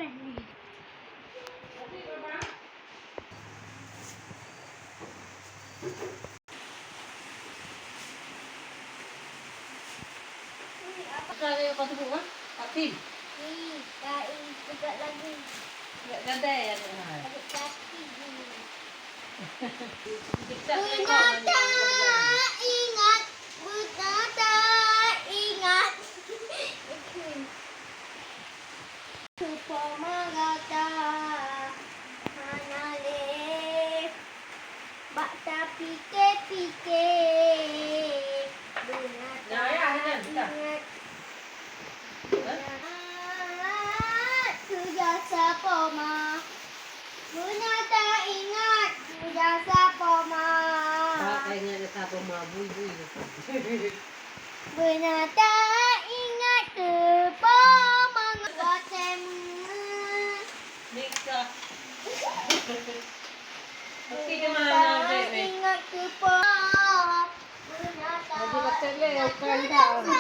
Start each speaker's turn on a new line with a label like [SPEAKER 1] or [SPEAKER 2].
[SPEAKER 1] Kaya kau tunggu kan? Patin.
[SPEAKER 2] Kain juga lagi.
[SPEAKER 1] Enggak ganda ya.
[SPEAKER 2] Tarik kaki dulu.
[SPEAKER 1] Kita
[SPEAKER 2] Bunata ingat, Bunata ingat. Supamagata hanale bakta pike Bunata ingat. Sudah sapoma. Bunata ingat, sudah sapoma.
[SPEAKER 1] kayaknya ada satu mabui.
[SPEAKER 2] Bunata ingat sapoma. Watem.
[SPEAKER 1] Nika. Oke gimana
[SPEAKER 2] Bunata
[SPEAKER 1] bebe?
[SPEAKER 2] ingat sapoma. Bunata.
[SPEAKER 1] Lagi betul ya, ukan ka.